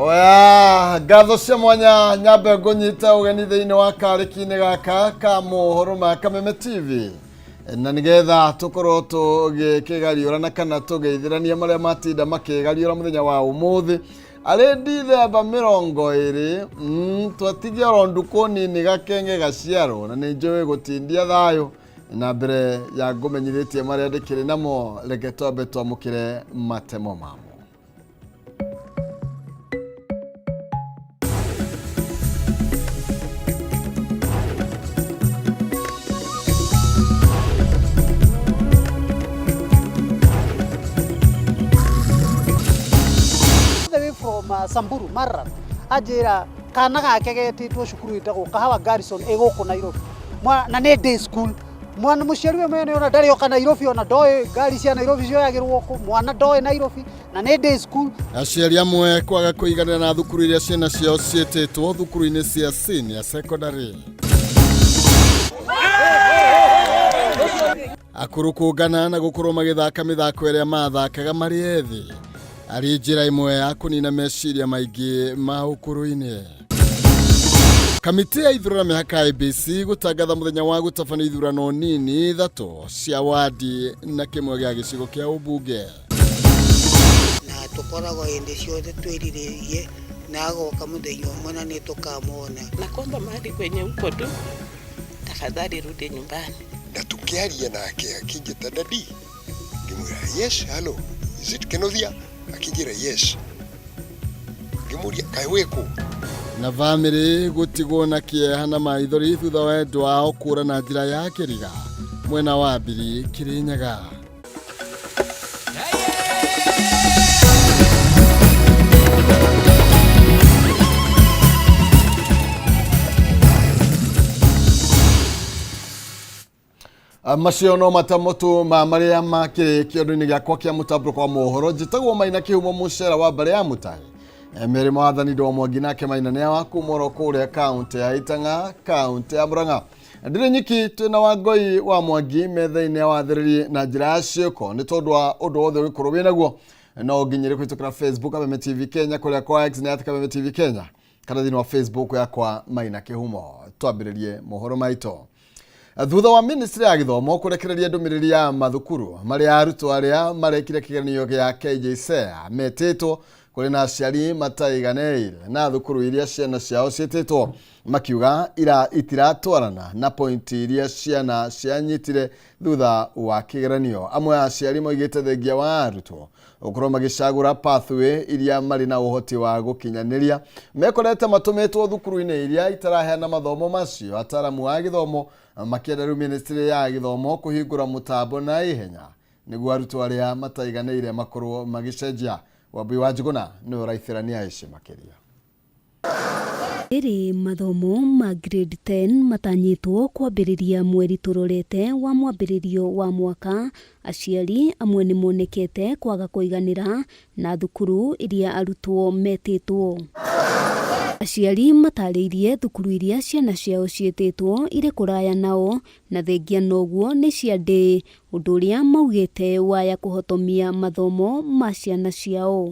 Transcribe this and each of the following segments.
Oya, gatho cia mwanya nyambe ngũnyita ũgeni thĩinĩ wa karĩki-inĩ gaka ka mohoro ma Kameme TV. Na nigetha tukorwo tũgĩkĩgariũrana kana tũgeithĩrania marĩa matinda makĩgariũra mũthenya wa ũmũthĩ. Arĩ Dithemba 20, twatigia oro nduko nini gakenge gaciarwo na nĩ njũĩ gũtindia thayũ. Na mbere ya ngũmenyithĩtie marĩa ndĩkĩrĩ namo, reke twambe twamũkĩre matemo mamo. From Samburu Marra ajira kana gake getitwo cukuru itagwo Kahawa Garrison iguku Nairobi na nĩ day school. Mwana mũciari we mwene ona ndari oka Nairobi, ona ndoe ngari cia Nairobi cioyagirwo ku, mwana ndoe Nairobi na nĩ day school. Aciari amwe kwaga kũiganĩra na thukuru iria ciana ciao ciĩtĩtwo thukuru-inĩ cia senior secondary. Akũrũ kũngana na gũkorwo magĩthaka mĩthako ĩrĩa mathakaga marĩ ethĩ arĩ njĩra imwe ya kũnina meciria maingĩ ma ũkũrũ-inĩ. Kamĩtĩ ya ithurano mĩhaka IEBC gũtangatha mũthenya wa gũtabania ithurano nini 3 cia wadi na kĩmwe gĩa gĩcigo kĩa ũmbunge. Na tũkoragwo hĩndĩ ciothe twĩrirĩirie na agoka mũthenya ũmwe na nĩtũkamwona. Na kwamba mahali kwenye huko tu, tafadhali rudi nyumbani. Na tukiaria nake akijeta dadi, ngimwira yes, hello, is it Kenothia? Akijira yes. Ngimuria kaiweko. Na bamĩrĩ gũtigwo na kĩeha na maithori thutha wa endwa wao kũra na njĩra ya kĩriga mwena wa Mbiri Kĩrĩnyaga. Macio no matamotu ma marĩa makĩrĩ kĩondo-inĩ gĩakwa kĩa mũtambũrũko wa mohoro. Njĩtagwo Maina Kĩhumo mũcera wa mbere ya Mũtahi. Meri Mwathani ndo Mwangi nake Maina nĩ wa kumoro kũrĩa kaunti ya Itanga, kaunti ya Murang'a. Ndĩrĩ nyiki twĩna Wangoi wa Mwangi metha-inĩ ya wathĩrĩri na njĩra ya ciĩko nĩ tondũ wa ũndũ wothe ũgĩkorwo wĩ naguo. No nginyĩre kũhĩtũkĩra Facebook Kameme TV Kenya, kũrĩa kwa X nĩ Kameme TV Kenya, kana thĩinĩ wa Facebook yakwa Maina Kĩhumo. Twambĩrĩrie mohoro maitũ. Thutha wa ministry ya gĩthomo kũrekereria ndũmĩrĩri ya mathukuru marĩa arutwo arĩa marekire kĩgeranio gĩa KJSEA metĩtwo kũrĩ na aciari mataiganĩire na thukuru iria ciana ciao ciĩtĩtwo, makiuga itiratwarana na pointi iria ciana cianyitire thutha wa kĩgeranio. Amwe aciari moigĩte thengia wa arutwo gũkorwo magĩcagũra pathway iria marĩ na ũhoti wa gũkinyanĩria mekorete matũmĩtwo thukuru-inĩ iria itaraheana mathomo macio. Ataaramu a gĩthomo makĩenda rĩu ministry ya gĩthomo kũhingũra mũtambo na ihenya nĩguo arutwo arĩa mataiganĩire makorwo magĩcenjia. Wambui wa Njuguna nĩ ũraithĩrania ici makĩria. Eri mathomo ma grade 10 matanyĩtwo kwambĩrĩria mweri tũrorete wa mwambĩrĩrio wa mwaka. Aciari amwe nĩ monekete kwaga kũiganĩra na thukuru iria arutwo metĩtwo. Aciari matarĩirie thukuru iria ciana ciao ciĩtĩtwo irĩ kũraya nao na thengia noguo nĩ ciandĩ, ũndũ ũrĩa maugĩte waya kũhotomia mathomo ma ciana ciao.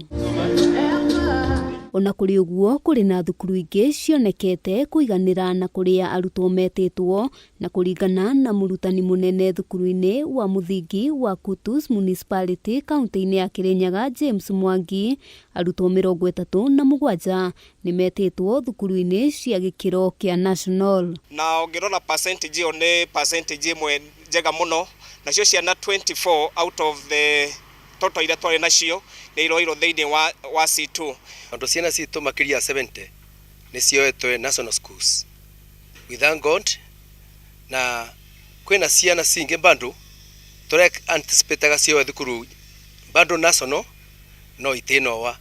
Ona kũrĩ ũguo kũrĩ na thukuru ingĩ cionekete kũiganĩra na kũrĩa arutwo metĩtwo, na kũringana na mũrutani mũnene thukuru-inĩ wa mũthingi wa Kutus Municipality kaunti-inĩ ya Kĩrĩnyaga James Mwangi, arutwo 37 nĩ metĩtwo thukuru-inĩ cia gĩkĩro kĩa national. Na ũngĩrora percentage ĩyo nĩ percentage ĩmwe njega mũno, nacio ciana 24 out of the total iria twarĩ nacio nĩ iroirwo thĩinĩ wa C2. Andũ ciana citũ makĩria 70 nĩ cioetwo national schools. We thank God. Na kwĩna ciana cingĩ bado tũrek anticipate cioe thukuru bado national no itinowa,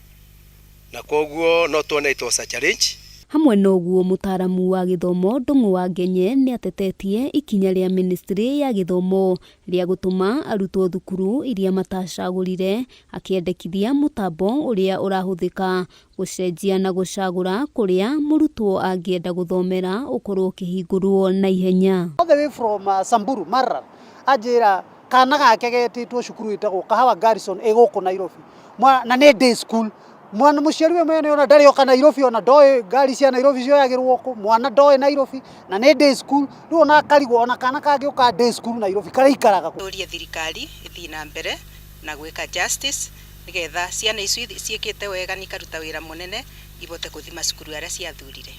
na koguo no tuone it was a challenge. Hamwe noguo mũtaaramu wa gĩthomo Ndung'u wa Ngenye nĩ atetetie ikinya rĩa ministry ya gĩthomo rĩa gũtũma arutwo thukuru iria matacagũrire, akĩendekithia mũtambo ũrĩa ũrahũthĩka gũcenjia na gũcagũra kũrĩa mũrutwo angĩenda gũthomera ũkorwo ũkĩhingũrwo na ihenya. All the way from Samburu Marra ajira kana gake getitwo cukuru itagwo Kahawa Garrison iguku Nairobi na nĩ day school. mwana muciari we mwene ona ndari oka Nairobi ona ndoe ngari cia Nairobi cioyagirwo ku mwana ndoe Nairobi na ne day school riu ona akarigwo ona kana kangĩ uka day school Nairobi kare ikaraga turia thirikari ithi na mbere na gwika justice nigetha ciana icio ciikite wega nikaruta wira munene ibote kuthima cukuru aria ciathurire.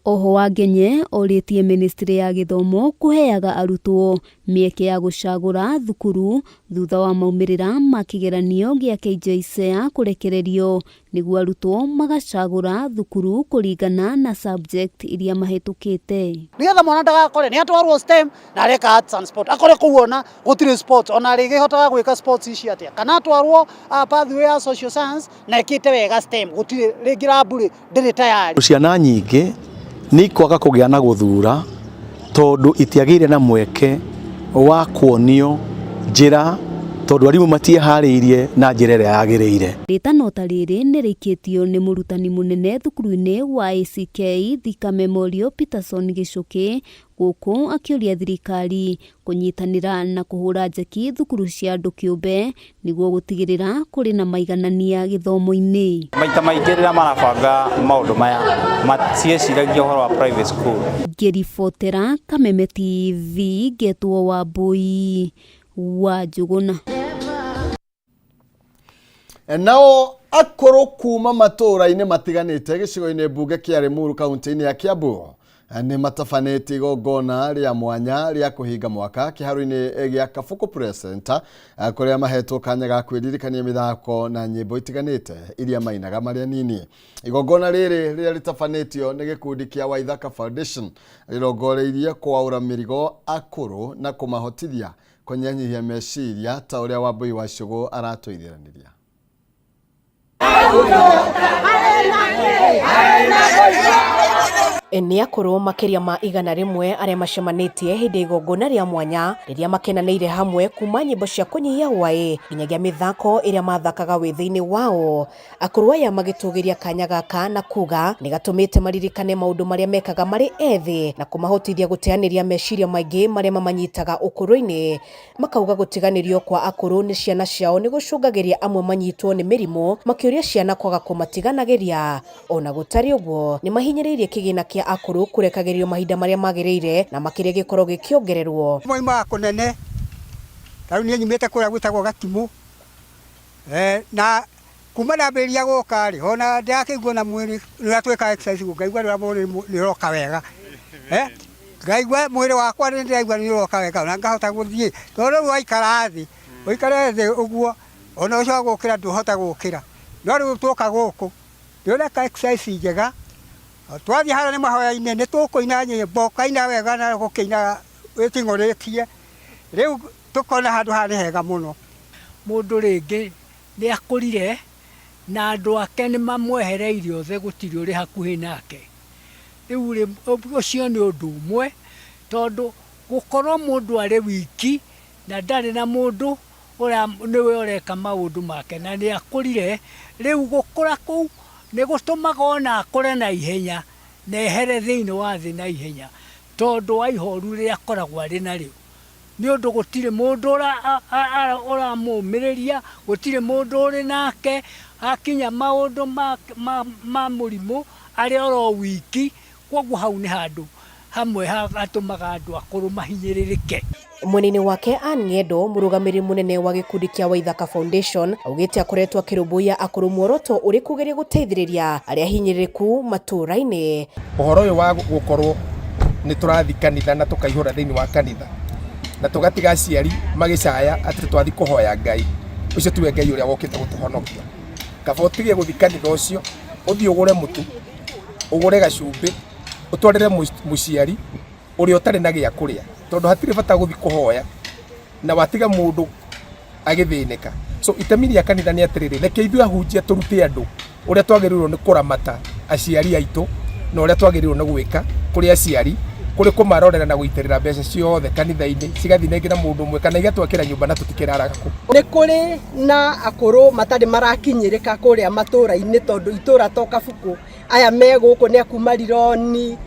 Oho Wangenye oritie ministry ya githomo kuheaga arutwo mieke ya gucagura thukuru thutha wa maumirira ma kigeranio gia KJSEA kurekererio niguo arutwo magacagura thukuru kuringana na subject iria mahetukite. Nigetha mwana ndagakore ni atwarwo STEM na areka arts and sport akore kuona gutire sports ona rigi hotaga gwika sports ici atia kana atwarwo pathway ya social science na ekite wega STEM gutire ringira mburi ndiri tayari. Ciana nyingi ni kwaga kugia na guthura tondu itiagire na mweke wa kuonio njira tondu arimu matie hariirie na njira ria yagiriire. Ritano tariri nirikitio ni murutani munene thukuru-ini wa ACK Thika Memorial Peterson Gicuki guku akiuria thirikari kunyitanira na kuhura njeki thukuru cia andu kiumbe niguo gutigirira kuri na maiganania githomo-ini. Maita maingi rira marabanga maundu maya matieciragia uhoro wa private school. Ngiribotera Kameme TV Getwo wa Mbui wa Njuguna. Nao akoro kuma matura-ini matiganite gicigo-ini mbunge kia Limuru kaunti-ini ya Kiambu ni matafanĩtie igongona ria mwanya ria kuhinga mwaka kiharo-ini gia Kabuku Press Center kuria mahetwo kanya ga kwiririkania mithako na nyimbo itiganite iria mainaga maria nini. Igongona riri riria ritafanĩtio ni gikundi kia Waithaka Foundation rirongoreirie kwaura mirigo akoro na kumahotithia kunyanyihia meciria ta uria Wambui wa Ciugu aratoithiraniria. Ni akoro makiria ma igana rimwe aria macemanitie hindi igongona ria mwanya riria makenaniire hamwe kuma nyimbo cia kunyihia wae nginyagia mithako iria mathakaga withiini wao. Akoro aya magitugiria kanya gaka na kuga ni gatumite maririkane maundu maria mekaga mari ethi na kumahotithia guteaniria meciria maingi maria mamanyitaga ukuru-ini. Makauga gutiganirio kwa akoro ni ciana ciao ni gucungagiria amwe manyitwo ni mirimo makiuria ciana kwaga kumatiganagiria. Ona gutari uguo ni mahinyiriirie kigina kia akoro kurekagirio mahinda maria magiriire na makiria gikoro gikiongererwo. Moima kunene tau ni nyimite kuria gwitagwo Gatimu na kuma na beria goka ri ona ndakiguo na mwiri ni atweka exercise ngaigua ria mwiri ni roka wega ngaigua mwiri wakwa ni ndaigua ni roka wega na ngahota guthie tondu waikara thi uikare thi uguo ona ucio gukira nduhota gukira no riu tuka guku ndiona ka exercise njega twathi hara ni mahoya-ini ni tukuina nyimbo kaina wega na gukina witing'oritie riu tukona handu hari hega muno. Mundu ringi ni akurire na andu ake ni mamwehereirie othe gutiri uri hakuhi nake. Riu ucio ni undu umwe tondu gukorwo mundu ari wiki na ndari na mundu uria niwe ureka maundu make na ni akurire riu gukura kuu ni gutumaga ona akore na ihenya na ehere thiini wa thi na ihenya tondu wa ihoru ria akoragwo ari nario ni undu gutire mundu ora mumiriria gutire mundu uri nake akinya maundu ma murimu ari oro wiki koguo hau ni handu hamwe hatumaga andu akuru mahinyiririke. Mwenene wake Ann Ng'endo murugamiri munene wa gikundi kia Waithaka Foundation augite akoretwo akirumbuya akuru muoroto uri kugeria guteithiriria aria hinyiriku matura-ini. Uhoro uyu wa gukorwo ni turathi kanitha na tukaihura thiini wa kanitha na tugatiga aciari magicaya ati twathi kuhoya Ngai ucio tuwe Ngai uria wokite gutuhonokia. Kaba utige guthi kanitha ucio uthi ugure mutu ugure gacumbi utwarire muciari uria utari na gia kuria tondu hatire bata guthi kuhoya na watiga mundu agithinika. So itemi ria kanitha ni atiriri reke ithu ahunjia turute andu uria twagirirwo ni kuramata aciari aitu na uria twagirirwo ni gwika kuri aciari kuri kumarorera na guitirira mbeca ciothe kanitha-ini cigathi nengira mundu umwe kana igatwakira nyumba na tutikiraraga ku. Ni kuri na akuru matari marakinyirika kuria matura-ini tondu itura to Kabuku aya me guku ni akuma Rironi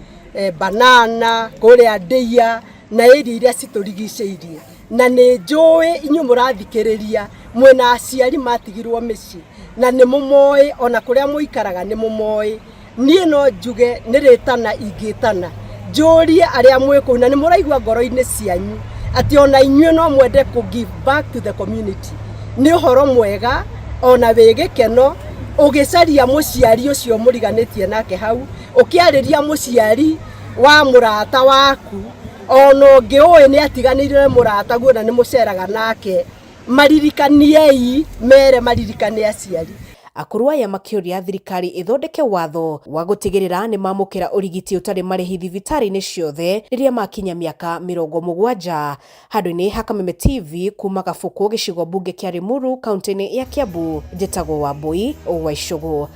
Banana kuria Ndeia na iria citurigiceirie na ni njui inyu murathikiriria mwena aciari matigirwo mĩciĩ na nĩ mũmoĩ ona kũrĩa mũikaraga nĩ mũmoĩ niĩ no njuge nĩ rĩtana ingĩtana njũrie arĩa mwĩ kũu na nĩ mũraigua ngoro-inĩ cianyu atĩ ona inyuĩ no mwende kũ give back to the community nĩ ũhoro mwega ona wĩ gĩkeno ũgĩcaria mũciari ũcio mũriganĩtie nake hau ũkĩarĩria mũciari wa mũrata waku ona ũngĩ ũĩ nĩ atiganĩire mũrata guo na nĩ mũceraga nake maririkaniei mere maririkane aciari. Akũrũ aya makĩũria thirikari ithondeke watho wa gũtigĩrĩra nĩ mamũkĩra ũrigiti ũtarĩ marĩhi thibitarĩ-inĩ ciothe rĩrĩa makinya mĩaka 70. Handũ-inĩ ha Kameme TV kuma Gabuku gĩcigo mbunge kĩa Limuru kaunti-inĩ ya Kiambu, njĩtagwo Wambui wa Icũgũ.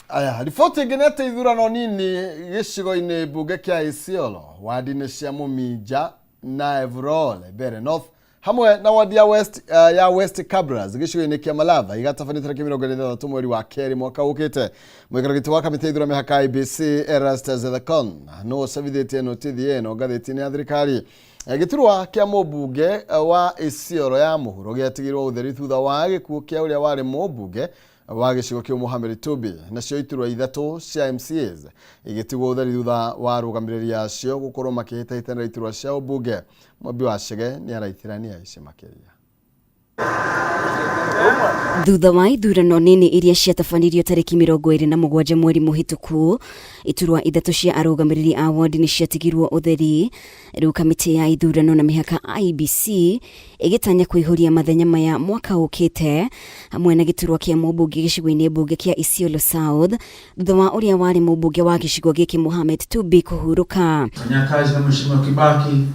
Aya, riboti ingĩ nĩ atĩ ithurano nini gĩcigo-inĩ mbunge kĩa Isiolo, wadi-inĩ cia Mũminja na Evrole, Bere North, hamwe na wadi ya West Kabras gĩcigo-inĩ kĩa Malava igatabanĩtwo tarĩki 23 mweri wa kerĩ mwaka ũkĩte. Mũikarĩri wa kamĩtĩ ya ithurano mĩhaka IEBC Erastus Thekon no savithĩtie notithi ĩno ngathĩti-inĩ ya thirikari. Gĩturwa kĩa mũmbunge wa Isiolo ya mũhuro gĩatigirwo ũtheri thutha wa gĩkuũ kĩa ũrĩa warĩ mũmbunge wa gĩcigo kĩa Mohamed Tubi. Nacio iturwa ithatũ cia MCAs igĩtigwo ũtheri thutha wa arũgamĩrĩri acio gũkorwo makĩhĩtahĩtanĩra iturwa cia ũmbunge. Mwabi wa Chege nĩ araithĩrania ici makĩria. Thutha wa ithurano nini iria ciatabanirio tarĩki 27 mweri mũhĩtũku, iturwa ithatũ cia arũgamĩrĩri a ward nĩ ciatigirwo ũtheri. Rĩu kamĩtĩ ya ithurano na mĩhaka IEBC ĩgĩtanya kũihũria mathenya maya mwaka ũkĩte, hamwe na gĩturwa kĩa mũmbunge gĩcigo-inĩ mbunge kĩa Isiolo South thutha wa ũrĩa warĩ mũmbunge wa gĩcigo gĩkĩ Mohamed Tubi kũhurũka. Mfanyakazi na Mheshimiwa Kibaki.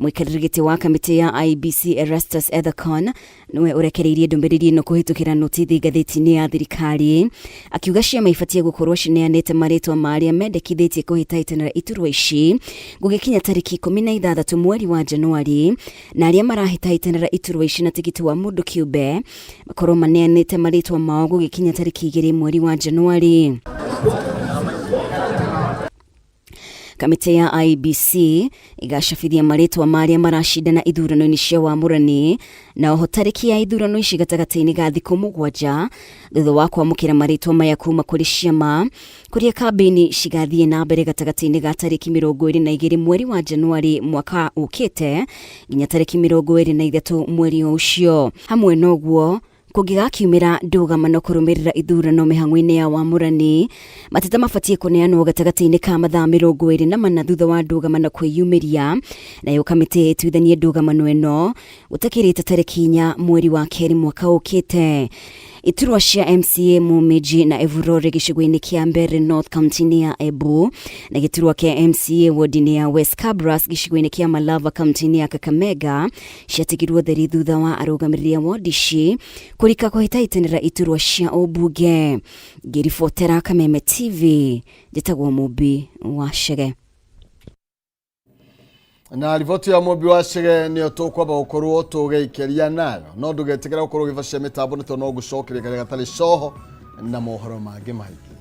Mũikarĩri gĩtĩ wa kamĩtĩ ya IEBC Erastus Thekon nĩwe ũrekereirie ndũmĩrĩri ĩno kũhĩtũkĩra notithi ngathĩti-inĩ ya thirikari, akiuga ciama ibatiĩ gũkorwo cineanĩte marĩtwa marĩa mendekithĩtie kũhĩtahĩtanĩra iturwa ici gũgĩkinya tarĩki 16 mweri wa Januari, na arĩa marahĩtahĩtanĩra iturwa ici na tigiti wa mũndũ kĩũmbe makorwo maneanĩte marĩtwa mao gũgĩkinya tarĩki 2 mweri wa Januari. Kamĩtĩ ya IEBC igacabithia marĩtwa marĩa maracindana ithurano-inĩ cia wamũrani, na oho tarĩki ya ithurano ici gatagatĩ-inĩ ga thikũ 7 thutha wa kwamũkĩra marĩtwa maya kuma kũrĩ ciama, kũrĩa kambĩini cigathiĩ na mbere gatagatĩ-inĩ ga tarĩki 22 mweri wa Januari mwaka ũkĩte nginya tarĩki 23 mweri ũcio. Hamwe noguo kũngĩgakiumĩra ndũgamano kũrũmĩrĩra ithurano mĩhang'o-inĩ ya wamũrani, mateta mabatiĩ kũneanwo gatagatĩ-inĩ ka mathaa 24 thutha wa ndũgamano kwĩyumĩria, nayo kamĩtĩ ĩtuithanie ndũgamano ĩno gũtakĩrĩte tarĩki 4 mweri wa kerĩ mwaka ũkĩte. Iturwa cia MCA Mũminji na Evrole gĩcigo-inĩ kĩa Bere North kaunti-inĩ ya Embu, na gĩturwa kĩa MCA ward-inĩ ya West Kabras gĩcigo-inĩ kĩa Malava kaunti-inĩ ya Kakamega ciatigirwo theri thutha wa arũgamĩrĩri a ward ici kũrika kũhĩtahĩtanĩra iturwa cia ũmbunge. Ngĩribotera Kameme TV, njĩtagwo Mũmbi wa Chege. Na riboti ya Mũmbi wa Chege nĩyo tũkwamba gũkorwo tũgĩikĩria nayo, no ndũgetigĩra gũkorwo ũgĩbacĩra mĩtambo nĩtondũ no gũcokeria karia gatarĩ coho na mohoro mangĩ maingĩ.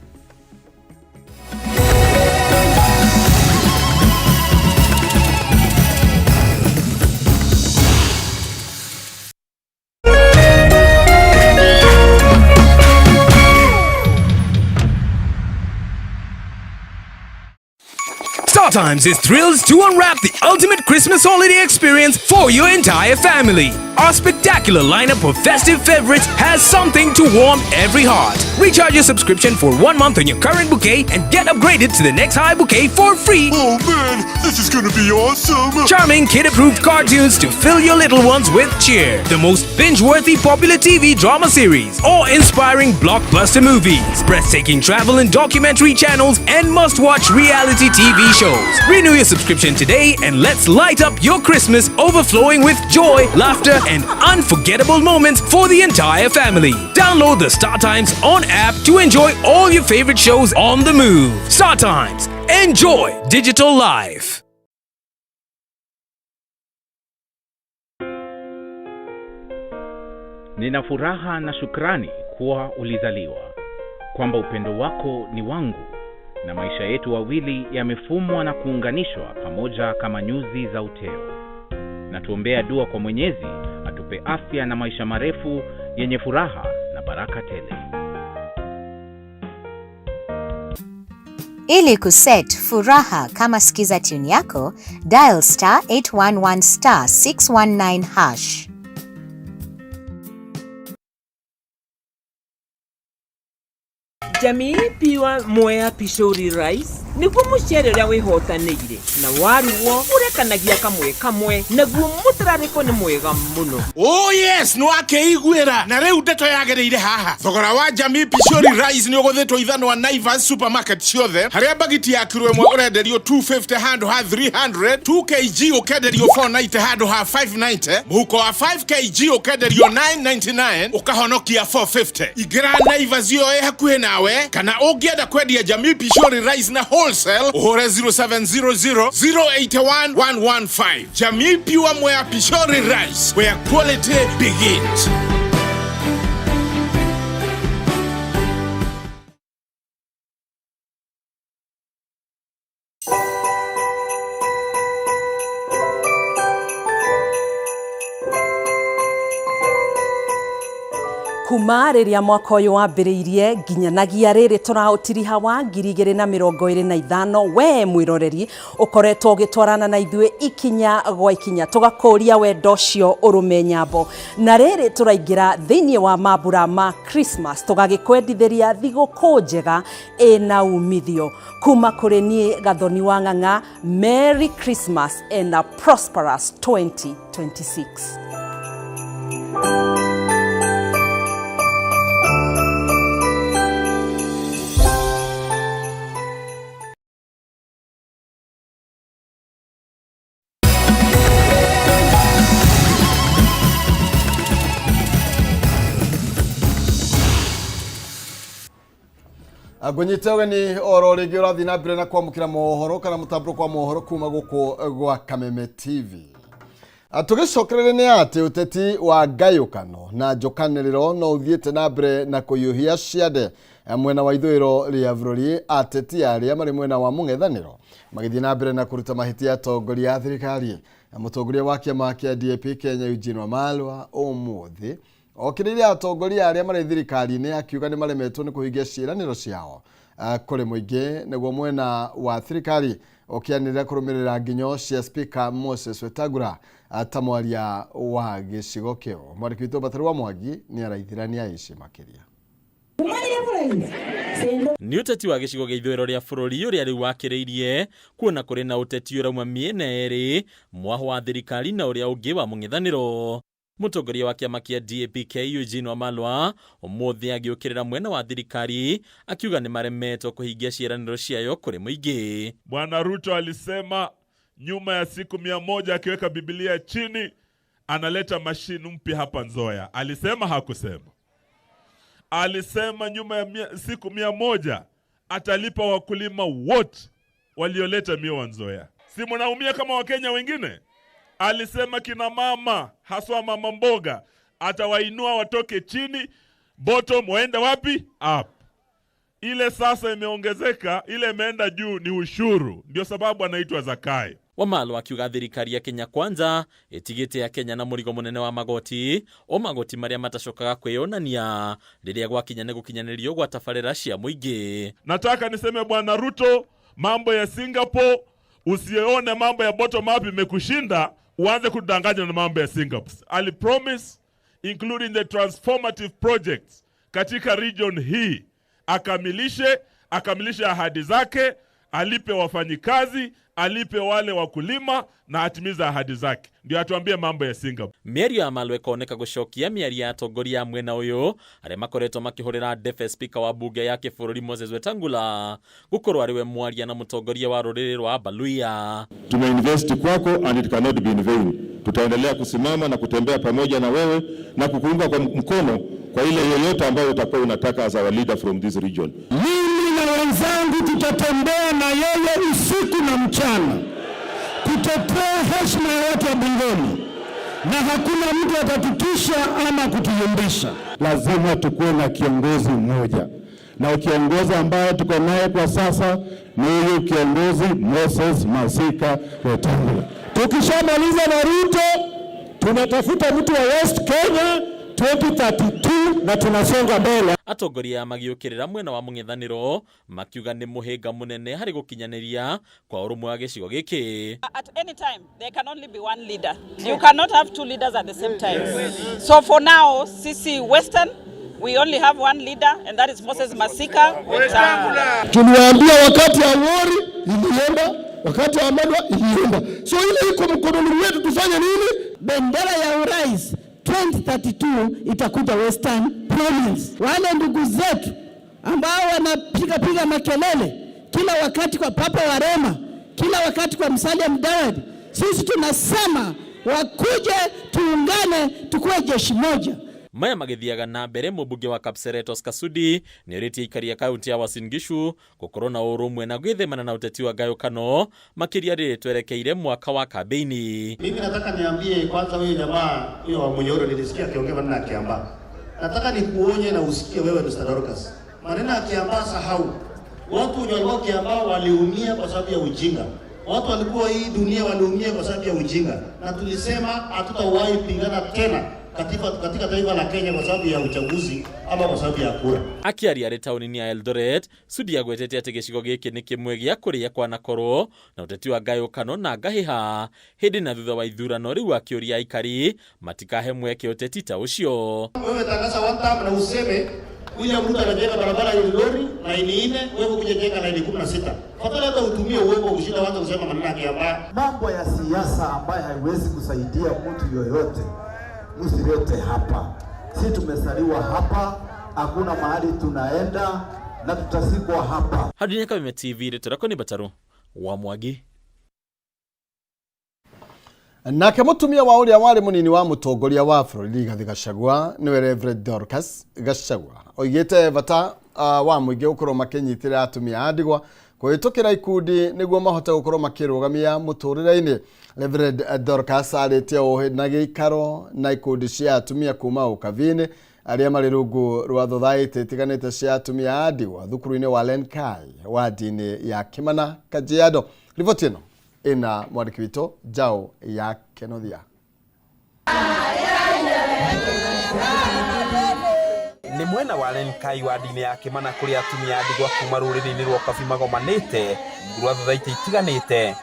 StarTimes is thrilled to unwrap the ultimate Christmas holiday experience for your entire family. Our spectacular lineup of festive favorites has something to warm every heart. Recharge your subscription for 1 month on your current bouquet and get upgraded to the next high bouquet for free. Oh man, this is gonna be awesome! Charming kid-approved cartoons to fill your little ones with cheer. The most binge-worthy popular TV drama series. Awe-inspiring blockbuster movies. Breathtaking travel and documentary channels and must-watch reality TV shows. Renew your subscription today and let's light up your Christmas overflowing with joy, laughter and unforgettable moments for the entire family. Download the StarTimes On app to enjoy all your favorite shows on the move. StarTimes. Enjoy digital life. Nina furaha na shukrani kuwa ulizaliwa, kwamba upendo wako ni wangu na maisha yetu wawili yamefumwa na kuunganishwa pamoja kama nyuzi za uteo. na tuombea dua kwa Mwenyezi atupe afya na maisha marefu yenye furaha na baraka tele. Ili kuset furaha kama sikiza tune yako, dial *811*619#. Jamii piwa Mwea Pishori Rice niguo mucere uria wihotanire na waruo urekanagia kamwe naguo mutarariko ni mwega muno. Oh yes, no akeiguira na riu ndeto yagereire haha. Thogora wa Jamii Pishori Rice ni uguthetwo ithano wa Naivas supermarket ciothe haria bagiti ya kilo imwe urenderio 250 handu ha 300, 2 kg ukenderio 490 handu ha 590, muhuko wa 5 kg ukenderio 999 ukahonokia 450. Igira Naivas yo hakuhe nawe kana ungienda kwendia Jamii Pishori Rice na wholesale uhore 0700 081 115. Jamii Pure Mwea Pishori Rice, where quality begins. Kuma riria mwaka uyu wambiriirie nginyanagia riri turautiriha wa 2025 we mwiroreri ukoretwo ugitwarana na ithue ikinya gwa ikinya tugakuria wendo cio urume nyambo na riri turaingira thiini wa mambura ma Christmas tugagikwendithiria thiguku njega ina umithio kuma kuri nie Gathoni wa Ng'ang'a. Merry Christmas and a prosperous 2026. Agunyitewe ni oro rigi urathi na mbere na kwamukira mohoro kana mutamburo kwa mohoro kuma guku gwa Kameme TV. Tugicokerere ni ati uteti wa gayukano na njokaniriro no uthiete na mbere na kuyuhia ciande mwena wa ithwiro ria bururi. Ateti aria mari mwena wa mung'ethaniro magithii na mbere na kuruta mahitia atongoria ya thirikari. Mutongoria wa kiama kia DAP Kenya Eugene Wamalwa umuthi okiriria atongoria aria mari thirikari-ini akiuga ni maremetwo ni kuhingia ciiraniro ciao kuri muingi niguo mwena wa thirikari okianirira kurumirira nginyo cia Speaker Moses Wetangula atamwaria wa gicigo kio. Mwandiki witũ Batari wa Mwangi ni araithirania ici makiria. Ni uteti wa gicigo gia ithwiro ria bururi uria riu wakiriirie kuona kuri na uteti urauma miena eri mwaho wa thirikari na uria ungi wa mung'ethaniro. Mutongoria wa kiama kia DAP Eugene Wamalwa umuthi agiukirira mwena wa thirikari akiuga ni maremetwo kuhingia ciiraniro ciayo kuri muingi. Bwana Ruto alisema nyuma ya siku 100 akiweka Biblia chini analeta mashine mpya hapa Nzoia. Alisema hakusema? Alisema nyuma ya siku 100 atalipa wakulima wote walioleta miwa Nzoia. Si mnaumia kama Wakenya wengine? Alisema kina mama, haswa mama mboga, atawainua watoke chini, bottom waenda wapi? Up. Ile sasa imeongezeka, ile imeenda juu ni ushuru. Ndio sababu anaitwa Zakai. Wamalwa akiuga thirikari ya Kenya Kwanza itigite ya Kenya na murigo munene wa magoti o magoti maria matashokaga kwiyonania riria gwakinya ni gukinyanirio gwa tabarira cia muingi. Nataka niseme Bwana Ruto, mambo ya Singapore usione mambo ya bottom up imekushinda uanze kudanganya na mambo ya Singapore. Ali promise including the transformative projects katika region hii akamilishe ahadi zake, alipe wafanyikazi, alipe wale wakulima na atimiza ahadi zake. Ndio atuambie mambo ya Singapore. Mierio ya Wamalwa ikaoneka gucokia miario ya atongoria mwena uyu aria makoretwo makihurira ndefe Speaker wa bunge ya bururi Moses Wetangula gukorwo ariwe mwaria na mutongoria wa ruriri rwa Baluya. Tumeinvest kwako and it cannot be in vain. Tutaendelea kusimama na kutembea pamoja na wewe na kukuunga kwa mkono kwa ile yoyote ambayo utakuwa unataka as our leader from this region. Mimi na wenzangu tutatembea na yeye usiku na mchana kutetea heshima ya watu wa Bungoma, na hakuna mtu atatutisha ama kutuyumbisha. Lazima tukuwe na kiongozi mmoja, na kiongozi ambaye tuko naye kwa sasa ni huyu kiongozi Moses Masika Wetangula. Tukishamaliza na Ruto, tunatafuta mtu wa West Kenya 2032 na tunasonga mbele. Atongoria magiukirira mwena wa mung'ethaniro makiuga ni muhinga munene hari gukinyaniria kwa urumwe wa gicigo giki. At any time there can only be one leader. You cannot have two leaders at the same time. So for now, sisi Western, we only have one leader and that is Moses Masika Wetangula. Tuliwaambia wakati ya Wori ilienda, wakati wa Amadwa ilienda. So ile iko mkononi wetu, tufanye nini? Bendera ya urais 2032 itakuja Western Province. Wale ndugu zetu ambao wanapiga makelele kila wakati kwa Papa Warema, kila wakati kwa Musalia Mudavadi, sisi tunasema wakuje tuungane tukuwe jeshi moja. Maya magithiaga na mbere mubunge wa Kapseret Oscar Sudi ni oritie ikaria kaunti ya Uasin Gishu gukorwo na urumwe na gwithemana na uteti wa ngayukano makiria riri twerekeire mwaka wa kambeini. Mimi nataka niambie kwanza, huyo jamaa huyo wa Munyoro nilisikia akiongea maneno ya Kiambaa. Nataka nikuonye na usikie wewe Mr. Dorcas. Maneno ya Kiambaa sahau. Watu walikuwa Kiambaa waliumia kwa sababu ya ujinga. Watu walikuwa hii dunia waliumia kwa sababu ya ujinga. Na tulisema hatutawahi pingana tena katika taifa la Kenya kwa sababu ya uchaguzi ama kwa sababu ya kura. Akiaria ari tauni ya Eldoret, Sudi agwetete ati gicigo giki ni kimwe gia kuria kwa nakoro na uteti wa ngayukano na ngahiha hindi na thutha wa ithurano riu akiuria aikari matikahe mweke uteti ta ucio. Wewe tangaza one time na useme William Ruto anajenga barabara ya lori laini 4, wewe kuja jenga laini 16. Fadhali hata utumie uongo kushinda watu kusema maneno ya Kiambaa. Mambo ya siasa ambayo haiwezi kusaidia mtu yoyote msilete hapa. Sisi tumesaliwa hapa, hakuna mahali tunaenda na tutasikwa hapa. Hadi Kameme TV retorako ni Bataru wa Mwagi. Nake mutumia wa uria wari munini wa mutongoria wa bũrũri Rigathi Gachagua niwe Reverend Dorcas Gachagua oigite bata wa muingi gukorwo makinyitira atumia a ndigwa kwitukira ikundi niguo mahote gukorwo makirugamia muturire-ini. Reverend Dorcas aritie uhi na giikaro na ikundi cia atumia kuma ukavini aria mari rungu rwa thothaiti itiganite cia atumia a ndigwa thukuru-ini wa Lenkai wa dini ya Kimana Kajiado. Riboti ino ina mwandiki witũ Njau ya Kenothia. Ni mwena wa Lenkai wa dini ya Kimana kuri atumia a ndigwa kuma rũrĩrĩ-inĩ rwa Ukabi magomanĩte rwa thothaiti itiganĩte.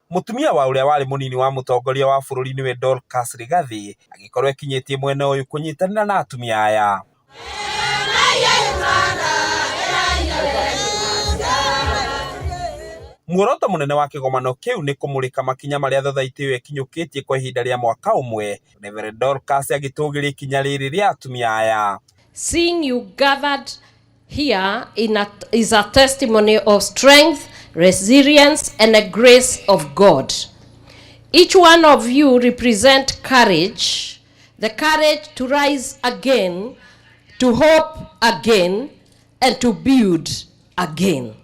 Mutumia wa uria wari munini wa mutongoria wa bũrũri niwe Dorcas Rigathi agikorwo ekinyitie mwena uyu kunyitanira na atumia aya. Muoroto munene wa kigomano kiu ni kumurika makinya maria thothaiti iyo ekinyukitie kwa ihinda ria mwaka umwe. Reverend Dorcas agitugiria ikinya riri ria atumia aya. Seeing you gathered here is a testimony of strength, resilience and a grace of God. Each one of you represent courage, the courage to rise again, to hope again and to build again.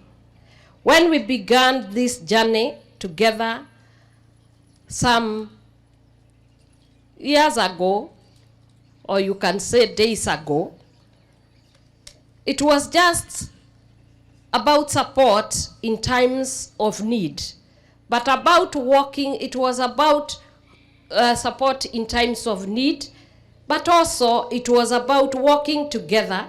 When we began this journey together some years ago, or you can say days ago, it was just about support in times of need, but about walking, it was about support in times of need, but also it was about walking together,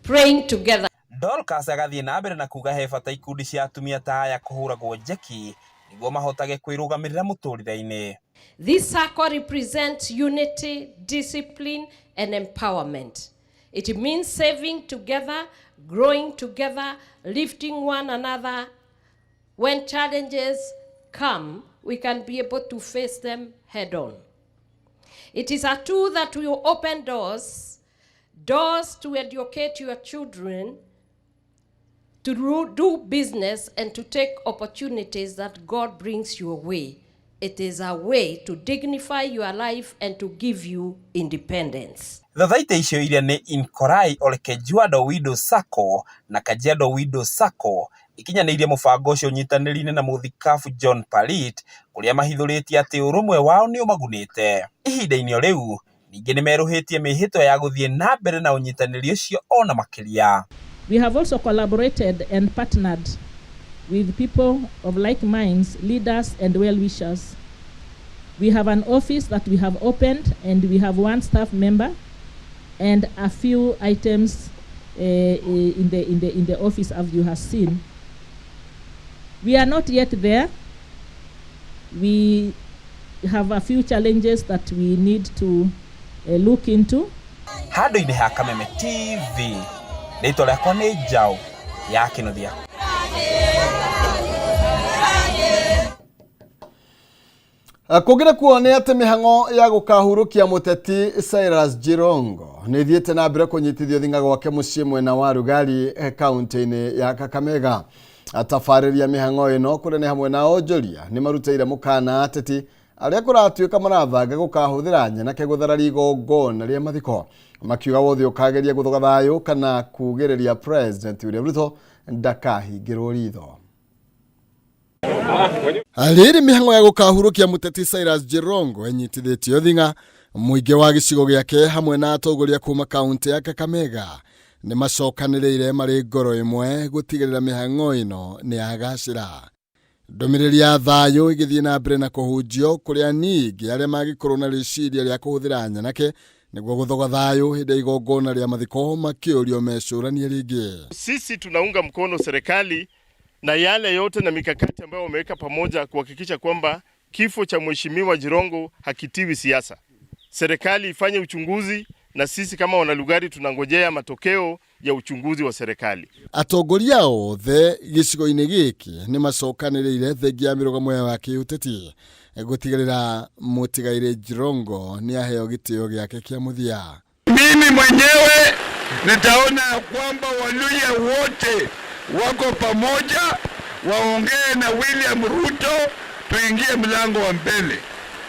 praying together. Dorcas agathie na mbere na kuga he bata ikundi cia atumia ta aya kuhuragwo njeki niguo mahotage kwirugamirira muturire-ini. This circle represents unity, discipline and empowerment. It means saving together, growing together, lifting one another. When challenges come, we can be able to face them head on. It is a tool that will open doors to educate your children, to do business and to take opportunities that God brings your way. It is a way to dignify your life and to give you independence. Thothaiti icio iria ni Inkorai Olekejuado Widow Sacco na Kajiado Widow Sacco ikinyanirie mubango ucio nyitaniri-ini na muthikabu John Palit kuria mahithuritie ati urumwe wao ni umagunite. Ihinda-ini riu ningĩ nĩmeruhĩtie mĩhĩtwa ya gũthiĩ na mbere na ũnyitanĩri ũcio ona makĩria. We have also collaborated and partnered with people of like minds, leaders and well-wishers. We have an office that we have opened and we have one staff member and a few items in the office as you have seen. We are not yet there. We have a few challenges that we need to look into. Handũ-inĩ ha Kameme TV, rĩtwa rĩakwa nĩ Njaũ ya Kĩnuthia. Kũgĩra kuone atĩ mĩhang'o ya gũkahurukia mũteti Cyrus Jirongo nĩ thiĩte na mbere kũnyitithio thing'a gwake mũciĩ mwena wa Rugari kaunti-inĩ ya Kakamega. Atabarĩria mĩhang'o ĩno kũrĩ hamwe na onjoria nĩ marutĩire mũkana ateti arĩa kũratuĩka marabanga gũkahũthĩra nyanake gũthararia igongona rĩa mathiko, makiuga wothe ũkageria gũthoga thayũ kana kugĩrĩria President William Ruto ndakahingĩrwo ritho. Rĩrĩ mĩhang'o ya gũkahurukia mũteti Cyrus Jirongo ĩnyitithĩtio thing'a, mũingĩ wa gĩcigo gĩake hamwe na atongoria kuma kaunti ya Kakamega nĩ macokanĩrĩire marĩ ngoro ĩmwe gũtigĩrĩra mĩhang'o ĩno nĩ yagacĩra. Ndũmĩrĩri ya thayũ ĩgĩthiĩ na mbere na kũhunjio kũrĩa ningĩ arĩa magĩkorwo na rĩciria rĩa kũhũthĩra nyanake nĩguo gũthoga thayũ hĩndĩ ya igongona rĩa mathiko makĩũrio mecũranie rĩngĩ. Sisi tunaunga mkono serikali na yale yote na mikakati ambayo wameweka pamoja kuhakikisha kwamba kifo cha mheshimiwa Jirongo hakitiwi siasa. Serikali ifanye uchunguzi na sisi kama wanalugari tunangojea matokeo ya uchunguzi wa serikali. Atongoria othe gĩcigo-inĩ gĩkĩ nĩ macokanĩrĩire thengia ya mĩrũgamo ya kĩũteti gũtigĩrĩra mũtigairĩ Jirongo nĩ aheo gĩtĩo gĩake kĩa mũthia. Mimi mwenyewe nitaona kwamba Waluhya wote wako pamoja, waongee na William Ruto, tuingie mlango wa mbele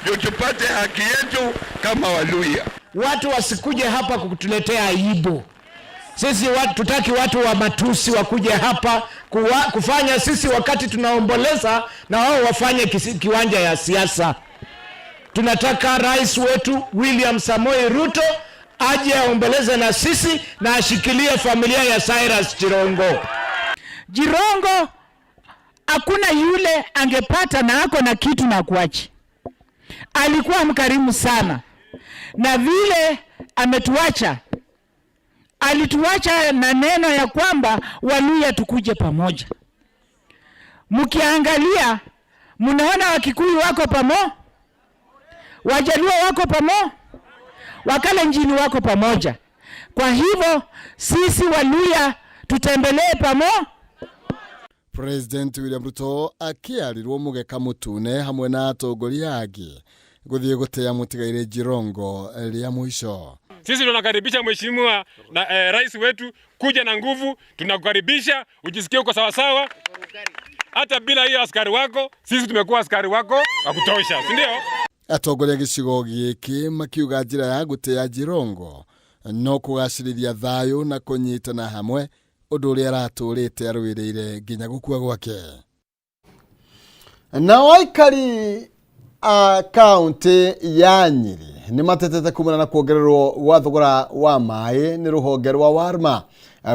ndio tupate haki yetu kama Waluhya. Watu wasikuje hapa kutuletea aibu. Sisi tutaki watu wa matusi wakuje hapa kufanya sisi wakati tunaomboleza na wao wafanye kiwanja ya siasa. Tunataka rais wetu William Samoei Ruto aje aomboleze na sisi na ashikilie familia ya Cyrus Jirongo. Jirongo hakuna yule angepata na ako na kitu na kuachi. Alikuwa mkarimu sana. Na vile ametuacha, alituacha na neno ya kwamba Waluhya tukuje pamoja. Mkiangalia, mnaona Wakikuyu wako pamoja, Wajaluo wako pamoja, Wakalenjin wako pamoja. Kwa hivyo, sisi Waluhya tutembelee pamoja. President William Ruto akĩarirwo mũgeka mũtune hamwe na atongoria angĩ gũthiĩ gũteya mũtigairĩ Jirongo rĩa mũico. Sisi tunakaribisha mheshimiwa na rais wetu kuja na nguvu, tunakukaribisha ujisikie uko sawa sawa. Hata bila hiyo askari wako, sisi tumekuwa askari wako wa kutosha, si ndio? Atongoria gĩcigo gĩkĩ makiuga njĩra ya gũteya Jirongo no kũgacĩrithia thayũ na kũnyitana hamwe, ũndũ ũrĩa aratũrĩte arũĩrĩire nginya gũkua gwake. Na aikari a kaunti ya Nyeri nĩ matetete kumana na kuongererwo gwa thogora wa maĩ nĩ rũhonge rwa Warma,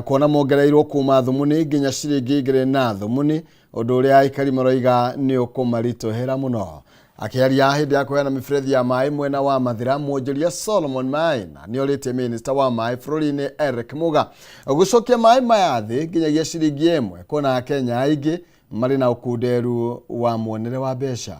kuona mongereirwo kuma thumuni nginya ciringi 2 na thumuni, ũndũ ũrĩa aikari maroiga nĩ ũkũmaritũhĩra mũno. Akĩaria hĩndĩ ya kũheana mĩberethi ya maĩ mwena wa Mathira, mwonjoria Solomon Maina nĩ orĩtie minista wa maĩ bũrũri-inĩ Eric Muga gũcokia maĩ maya thĩ nginyagia ciringi 1, kuona Akenya aingĩ marĩ na ũkunderu wa muonere wa mbeca.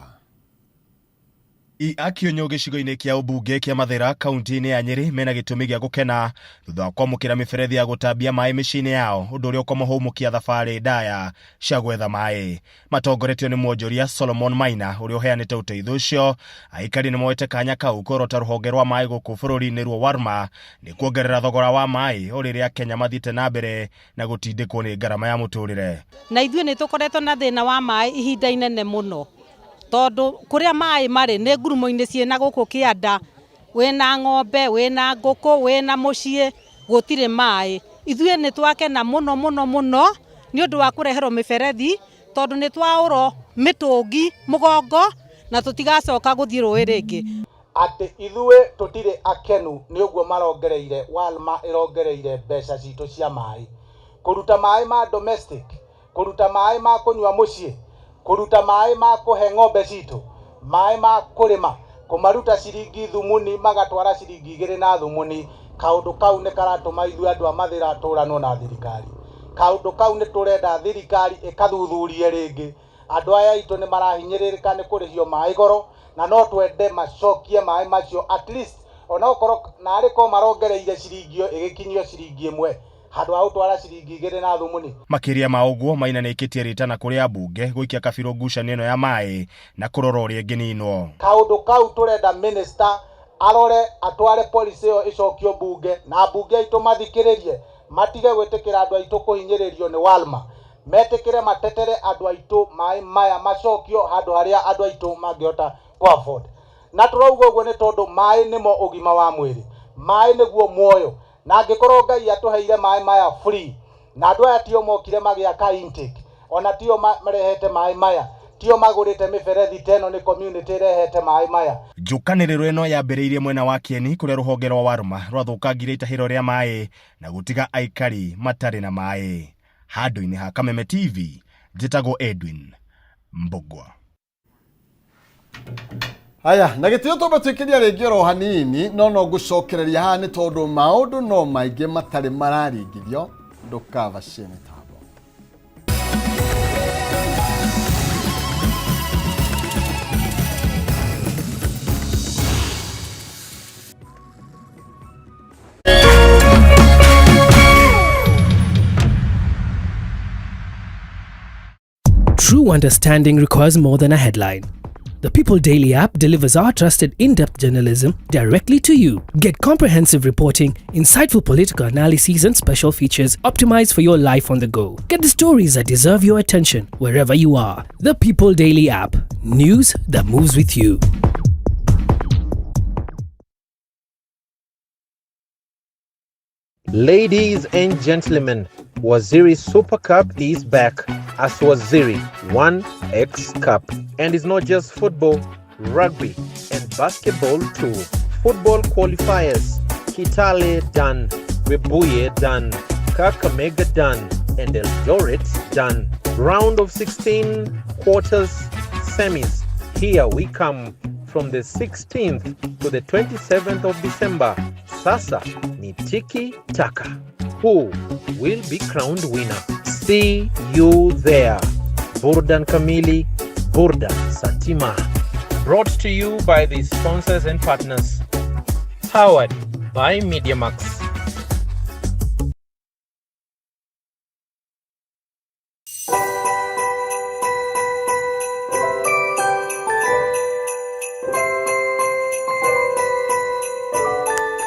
Akĩonyo gĩcigo-inĩ kĩa ũmbunge kĩa Mathira kaunti-inĩ ya Nyeri mena gĩtũmi gĩa gũkena thutha wa kwamũkĩra mĩberethi ya gũtambia maĩ mĩciĩ-inĩ yao, ũndũ ũrĩa ũkũmahũmũkia thabarĩ ndaya cia gwetha maĩ. Matongoretio nĩ mwonjoria Solomon Maina ũrĩa ũheanĩte ũteithio ũcio. Aikari nĩ moete kanya kau kũrota rũhonge rwa maĩ gũkũ bũrũri-inĩ rwa Warma nĩ kuongerera thogora wa maĩ o rĩrĩa Kenya mathiĩte na mbere na gũtindĩkwo nĩ ngarama ya mũtũrĩre. Na ithuĩ nĩ tũkoretwo na thĩna wa maĩ ihinda inene mũno, tondũ kũrĩa maĩ marĩ nĩ ngurumo-inĩ ciĩna gũkũ kĩanda, wĩna ng'ombe, wĩna ngũkũ, wĩna mũciĩ, gũtirĩ maĩ. Ithuĩ nĩ twakena mũno mũno mũno nĩ ũndũ wa kũreherwo mĩberethi, tondũ nĩ twaũrwo mĩtũngi mũgongo na tũtigacoka gũthiĩ rũĩ rĩngĩ. ati ithue tutire akenu ni uguo marongereire Walma irongereire mbeca citu cia mai kuruta mai ma domestic kuruta mai ma kunywa mucii kuruta mai ma kuhe ng'ombe citu mai ma kurima kumaruta ciringi thumuni magatwara ciringi 2 na thumuni kaundu kau ne karatuma ithu andu amathira turanwo na thirikari kaundu kau ne turenda thirikari ikathuthurie ringi andu aya itu ni marahinyiririka ni kurihio mai goro na no twende macokie mai macio at least ona okoro na ariko marongereire ciringio igikinyio ciringi 1 handu au twara ciringi 2 na thumuni. Makiria ma uguo Maina nikitie ritana kuri abunge guikia kabiro ngucanio ino ya mai na kurora uria ngininwo. Kaundu kau turenda minister arore atware policy yo icokio bunge na bunge itu mathikiririe matige gwitikira andu aitu kuhinyiririo ni Walma metikire matetere andu aitu mai maya macokio handu haria andu aitu mangiota ku afford na turauga uguo ni tondu mai nimo ugima wa mwiri mai niguo muoyo na angikorwo Ngai atuheire mai maya free na andu aya tio mokire magiaka intake ona tio marehete mai maya tio magurite miberethi teno ni community rehete mai maya. Njukaniriro ino yambiriirie mwena wa Kieni kuria ruhonge rwa Walma rwathukangire itahiro ria mai na gutiga aikari matari na mai. Handu-ini ha Kameme TV njitagwo Edwin Mbugwa. Haya, na gitio tubatikiria ringi ro hanini no gucokereria ha ni tondu maundu no maingi matari mararingithio ndukava ciene tabo. True understanding requires more than a headline. The People Daily app delivers our trusted in-depth journalism directly to you. Get comprehensive reporting, insightful political analyses and special features optimized for your life on the go. Get the stories that deserve your attention wherever you are. The People Daily app. News that moves with you. Ladies and gentlemen, Waziri Super Cup is back as Waziri 1X Cup. And it's not just football, rugby and basketball too. Football qualifiers, Kitale done, Webuye done, Kakamega done, and Eldoret done. Round of 16, quarters, semis. Here we come from the 16th to the 27th of December. Sasa ni tiki taka. Who will be crowned winner? See you there. Burdan Kamili, Burdan Satima. Brought to you by the sponsors and partners. Powered by MediaMax.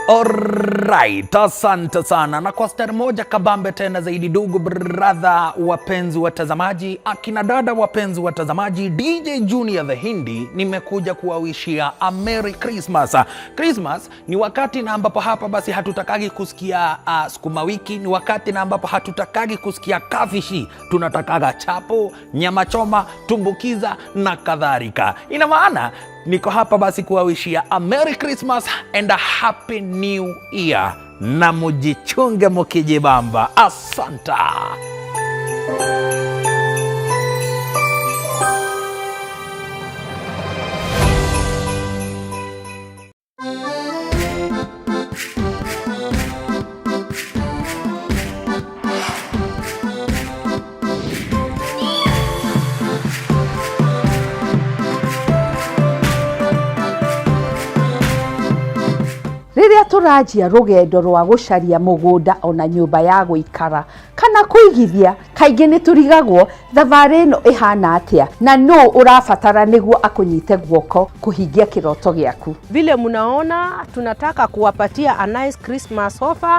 Alright, asante sana. Na kwa stari moja kabambe tena zaidi, ndugu brother wapenzi watazamaji, akina dada wapenzi watazamaji, DJ Junior the Hindi nimekuja kuwawishia a Merry Christmas. Christmas ni wakati na ambapo hapa basi hatutakagi kusikia sukuma wiki, ni wakati na ambapo hatutakagi kusikia kafishi, tunatakaga chapo, nyama choma, tumbukiza na kadhalika. Ina maana niko hapa basi kuwawishia a Merry Christmas and a Happy New Year. Na mujichunge mukijibamba. Asanta. Riria turajia rugendo rwa gucaria mugunda ona nyumba ya guikara kana kuigithia, kaingi ni turigagwo thabarĩ ĩno ihana atia na no urabatara niguo akunyite guoko kuhingia kiroto giaku. Vile mnaona tunataka kuwapatia a nice Christmas offer.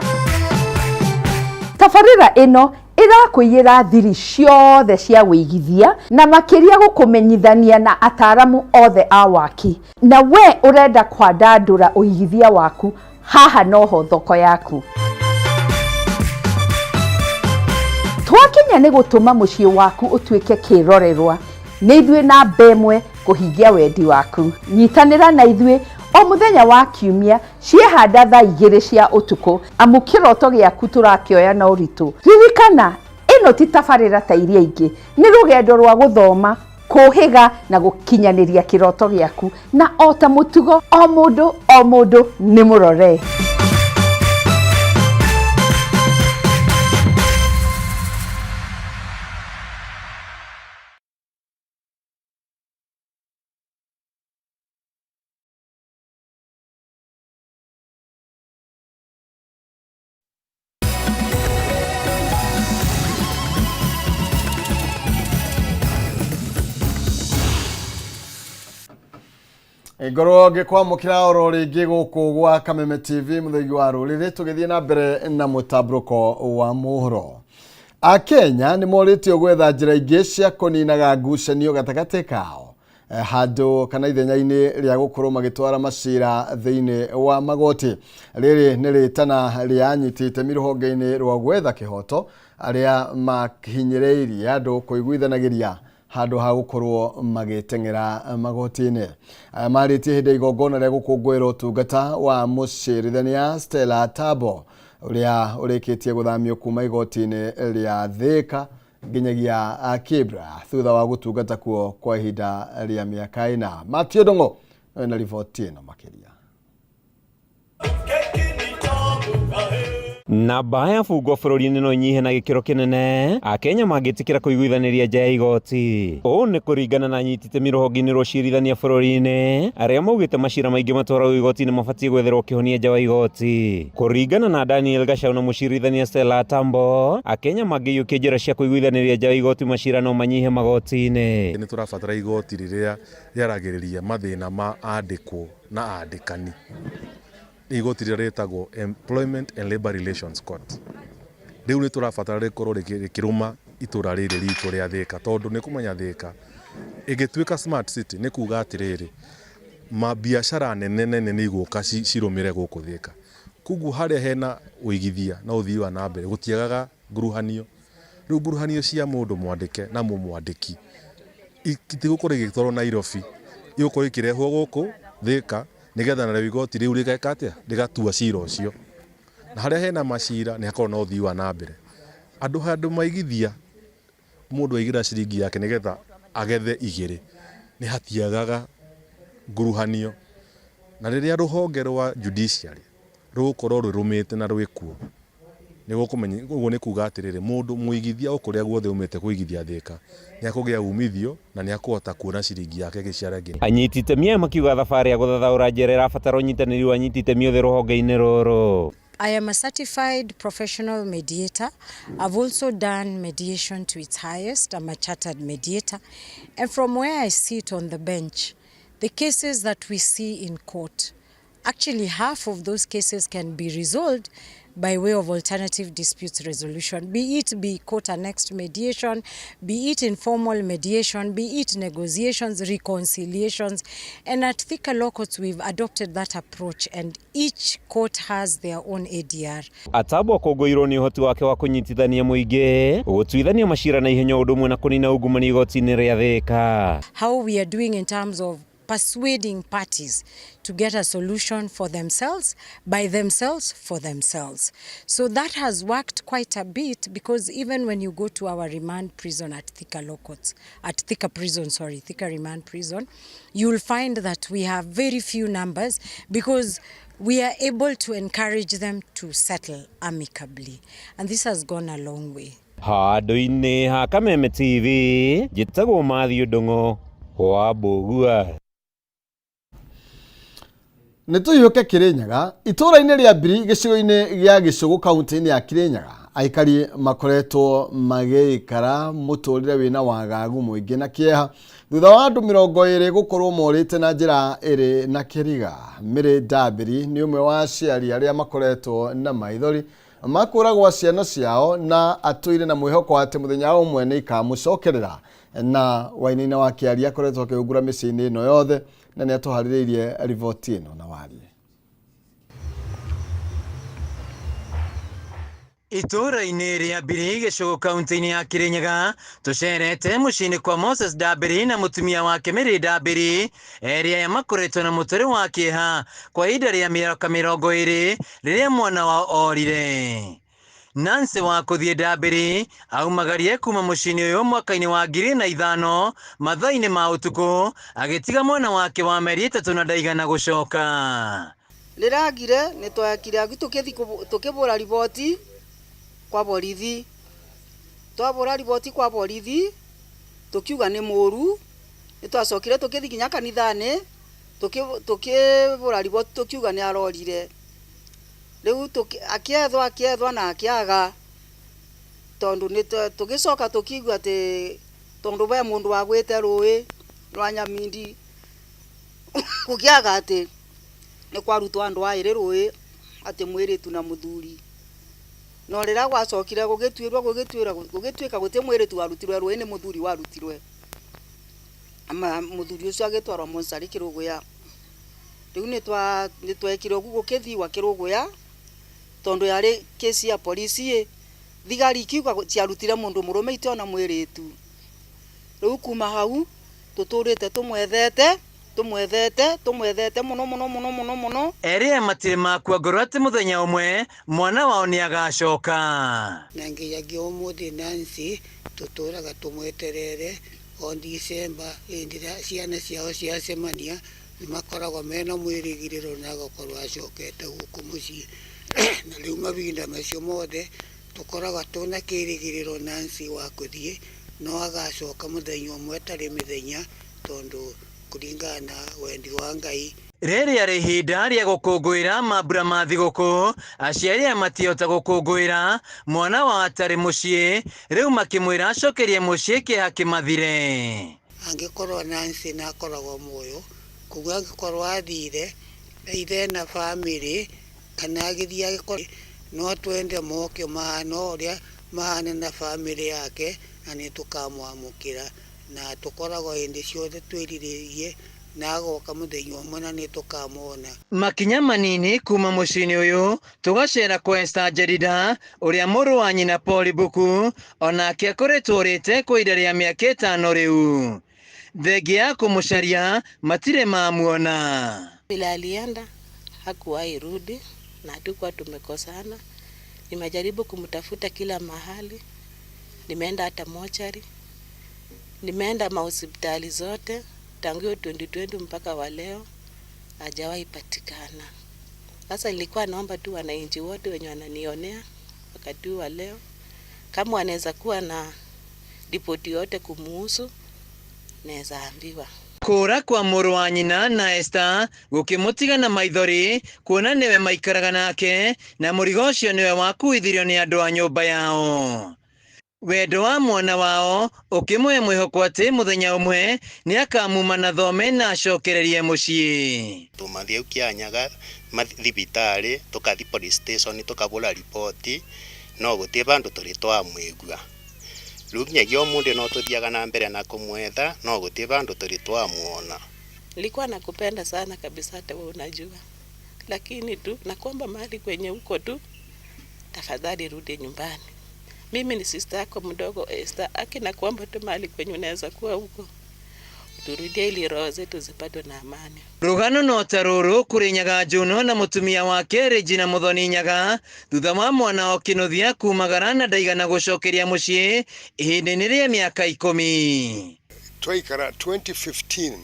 Tabarĩra ĩno irakwĩyĩra thiri ciothe cia wĩigithia na makiria gukumenyithania na ataramu othe a waki. Na we urenda kwandandũra ũigithia waku, haha noho thoko yaku. Twakinya nĩ gũtũma mũciĩ waku ũtuĩke kĩrorerwa. Nĩ ithuĩ na mbemwe kũhingia wendi waku. Nyitanĩra na ithuĩ O muthenya wa kiumia ciehanda thaa 2 cia utuku amu kiroto giaku turakioya na uritu. Ririkana ino ti tabarĩra ta iria ingĩ, nĩ rũgendo rwa gũthoma, kũhĩga na gũkinyaniria kiroto giaku, na o ta mũtugo o mũndũ nĩ mũrore. Ngoro gikwamukira oro ringi guku gwa Kameme TV muthegi wa ruriri tugithie na mbere na mutabruko wa muhuro. Akenya ni moritio gwetha njira ingi cia kuninaga ngucanio gatagati kao handu kana ithenya-ini ria gukorwo magitwara macira thiini wa magoti. Riri ni ritana rianyitite miruhonge-ini rwa gwetha kihoto aria makinyiriirie andu kuiguithanagiria handu ha gukorwo magitengera magoti-ini. Maritie hinde igongona ria gukungwira utungata wa mucirithania Stella Tabo uria urikitie guthamio kuma igoti-ini ria Thika nginyagia Kibra thutha wa gutungata kuo kwa ihinda ria miaka 4. Matthew Ndongo na riboti ino makiria. Namba ya bungwo bũrũri-inĩ no inyihe na gĩkĩro kĩnene, Akenya magĩtĩkĩra kũiguithaniria nja ya igoti. Ũũ nĩ kũringana na anyitĩte rũhonge-inĩ rwa ũcirithania bũrũri-inĩ arĩa maugĩte macira maingĩ matwaragwo igoti-inĩ mabatiĩ gwetherwo kĩhonia nja wa igoti. Kũringana na Daniel Gachau na mũcirithania Stella Tambo, Akenya mangĩiyũkia njĩra cia kũiguithaniria nja wa igoti macira no manyihe magoti-inĩ. Nĩ tũrabatara igoti rĩrĩa rĩaragĩrĩria mathĩna ma andĩkwo na andĩkani. Igoti rĩrĩa rĩtagwo Employment and Labor Relations Court. Rĩu nĩ tũrabatara rĩkorwo rĩkĩrũma itũra rĩrĩ ritũ rĩa Thika, tondũ nĩ kũmenya Thika ĩgĩtuĩka smart city nĩ kuga atĩrĩrĩ mabiacara nene nĩ igũka cirũmĩre gũkũ Thika. Koguo harĩa hena ũigithia na ũthii wa na mbere gũtiagaga nguruhanio. Rĩu nguruhanio cia mũndũ mwandĩke na mũmwandĩki itigũkorwo igĩtwarwo Nairobi, igũkorwo ikĩrehwo gũkũ Thika nigetha na igoti riu rigeka atia rigatua cira ucio. Na haria hena macira ni hakorwo na uthii wa na mbere. Andu maigithia mundu aigira ciringi yake nigetha agethe igiri ni hatiagaga nguruhanio. Na riria ruhonge rwa judiciary rukorwo rurumite na rwikuo ni gukumenya uguo ni kuga atiriri mundu muigithia ukuria guothe umite kuigithia Thika ni akugia umithio na ni akuhota kuona ciringi yake giciara ngi. Anyitite mie makiuga thabarĩ ya gũthathaũra njĩra ĩrabatara ũnyitanĩri wa anyitite mie othe rũhonge-inĩ rũrũ. I am a certified professional mediator. I've also done mediation to its highest. I'm a chartered mediator. And from where I sit on the bench, the cases that we see in court, actually half of those cases can be resolved by way of alternative dispute resolution, be it court annexed mediation, be it informal mediation, be it negotiations, reconciliations. And at Thika Law Courts, we've adopted that approach, and each court has their own ADR. Atabo akũngũĩrwo nĩ ũhoti wake wa kũnyitithania mũingĩ, gũtuithania macira na ihenya ũndũ ũmwe na kũnina ungumania igoti-inĩ rĩa Thika. How we are doing in terms of persuading parties to get a solution for themselves, by themselves, for themselves. So that has worked quite a bit, because even when you go to our remand prison at Thika Law Courts, at Thika Prison, Thika Remand Prison, you'll find that we have very few numbers, because we are able to encourage them to settle amicably. And this has gone a long way. Handũ-inĩ ha Kameme TV, njĩtagwo Matthew Ndongo wa Mbũgua. Nituyuke Kirinyaga, itura-inĩ ria Mbiri gĩcigo-inĩ gĩa Gĩcũgũ kaunti-inĩ ya Kirinyaga, aikari makoretwo magĩikara mũtũrĩre wĩna wagagu mũingĩ na kĩeha thutha wa andũ 20 gũkorwo morĩte na njĩra ĩrĩ na kĩriga. Mĩrĩ Ndambĩri nĩ ũmwe wa aciari arĩa makoretwo na maithori makũragwo ciana ciao na atũire na mwĩhoko atĩ mũthenya ũmwe nĩ ikamũcokerera. Na Wainaina wa Kĩaria akoretwo akĩhungura mĩciĩ-inĩ ĩno yothe na nĩ atũharĩrĩirie riboti ĩno na warie. Itũra-inĩ rĩa Mbiri gĩcũgũ kaunti-inĩ ya Kirinyaga tũcerete mũciĩ-inĩ kwa Moses Ndambĩri na mũtumia wake Mary Ndambĩri erĩa makoretwo na mũtũrĩ wa kĩeha kwa ihinda rĩa mĩaka 20 rĩrĩa mwana wao orire. Nancy wa Kũthiĩ Ndambĩri aumagarie kuma mũciĩ-inĩ ũyũ mwaka-inĩ wa 2005 mathaa-inĩ ma ũtukũ agĩtiga mwana wake wa mĩeri 3 na ndaigana gũcoka. Rĩragire nĩ twakire tũkĩbũra riboti kwa borithi. Twabũra riboti kwa borithi tukiuga nĩ mũru. Nĩ twacokire tũkĩthi kinya kanitha-inĩ tukĩbũra riboti tukiuga nĩ arorire. Rĩu akĩethwa na akĩaga tondũ nĩ tũgĩcoka tukiuga atĩ tondũ we mũndũ wagwĩte rũĩ rwa Nyamindi gũkĩaga atĩ nĩ kwarutwo andũ aĩrĩ rũĩ atĩ mwĩrĩtu na mũthuri. No rĩrĩa gwacokire gũgĩtuĩka gũtĩ mwĩrĩtu warutirwe rũĩ nĩ mũthuri warutirwe. Mũthuri ũcio agĩtwarwo Moncari Kĩrũgũya. Rĩu nĩ twekire ũguo gũkĩthiwa Kĩrũgũya tondũ yarĩ kesi ya polisi thigari ikiuga ciarutire mũndũ mũrũme itiona mwĩrĩtu. Rĩu kuma hau tũtũrĩte tumwethete muno. Erĩa matirĩ makua ngoro atĩ mũthenya ũmwe mwana wao nĩ agacoka. Na nginya ũmũthĩ Nancy tũtũraga tũmweterere o December hĩndĩ ciana ciao ciacemania nĩ makoragwo mena mwĩrĩgĩrĩro na gũkorwo acokete gũkũ mũciĩ. Na rĩu mavinda macio mothe tũkoragwo tũna kĩrĩgĩrĩro Nancy wa Kũthiĩ no agacoka mũthenya ũmwe tarĩ mĩthenya tondũ kũringana na wendi wa Ngai. Rĩrĩ arĩ ihinda rĩa gũkũngũĩra mambura ma thigũkũ, aciari matihota gũkũngũĩra mwana wa atarĩ mũciĩ, rĩu makĩmwĩra acokerie mũciĩ kĩeha kĩmathire. Angĩkorwo Nancy na akoragwo muoyo kuga angĩkorwo athire either na family kana agĩthiĩ agĩkorwo no twende moke mahana ũrĩa mahana na family yake na nĩ tũkamwamũkĩra na tũkoragwo hĩndĩ ciothe twĩrirĩirie na agoka mũthenya ũmwe na nĩ tũkamwona. Makinya manini kuma mũciĩ-inĩ ũyũ tũgacera kwa Esther Njerida ũrĩa mũrũ wa nyina Paul Buku onake akoretwo ũrĩte kwa ihinda rĩa mĩaka 5 rĩu. Thengia ya kũmũcaria matirĩ mamuona. Bila alienda hakuwahi rudi na hatukuwa tumekosana. Nimejaribu kumtafuta kila mahali, nimeenda hata mochari, nimeenda mahospitali zote tangu 2020 mpaka wa leo hajawahi patikana. Sasa nilikuwa naomba tu wananchi wote wenye wananionea wakati wa leo kama wanaweza kuwa na ripoti yote kumuhusu naweza ambiwa. Kũra kwa mũrũ wa nyina na Esther gũkĩmũtiga na maithori kuona nĩwe maikaraga nake na mũrigo ũcio nĩwe wakuithirio nĩ andũ a nyũmba yao. Wendo wa mwana wao ũkĩmũhe mwĩhoko atĩ mũthenya ũmwe nĩ akamuma na thome na acokererie mũciĩ. Tumathiĩ Kianyaga thibitarĩ tukathi police station tukabũra ripoti no gũtirĩ bandũ tũrĩ twamwĩgua. Rĩu nyagia ũmũthĩ no tũthiaga na mbere na kũmwetha no gũtirĩ bandũ tũrĩ twamuona. Nilikuwa nakupenda sana kabisa hata wewe unajua. Lakini tu nakuomba mahali kwenye uko tu tafadhali rudi nyumbani. Mimi ni sister yako mdogo Esther, nakuomba tu mahali kwenye unaweza kuwa huko. Turudie ili roho zetu zipatwe na amani. Rũgano no ta rũrũ kũrĩ Nyaga Njuno na mũtumia wake Regina Muthoni Nyaga thutha wa mwana wa Kĩnuthia kumagara na ndaigana gũcokeria mũciĩ ihinda-inĩ rĩa mĩaka 10. Twaikara 2015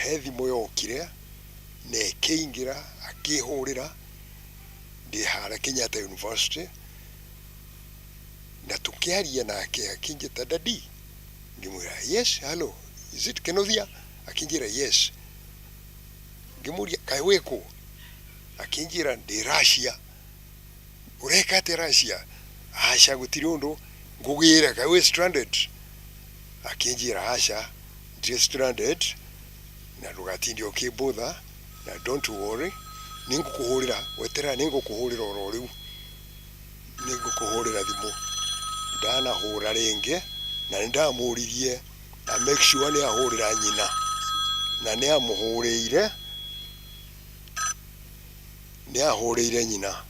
he thimũ yokire na ĩkĩingĩra akĩhũrĩra ndĩ harĩa Kenyatta University na tukiaria nake akinjita dadi ngimwira yes hello is it Kĩnuthia akinjira yes ngimuria kai weko akinjira ndi Russia ureka te Russia asha gutiri undu ngugire kai we stranded akinjira asha ndi stranded na rugatindi okibutha na don't worry ningukuhurira wetera ningukuhurira oro riu ningukuhurira thimu ndana hura rĩngĩ na ndamũririe na make sure nĩ ahũrĩra nyina na nĩ ahũrĩire nyina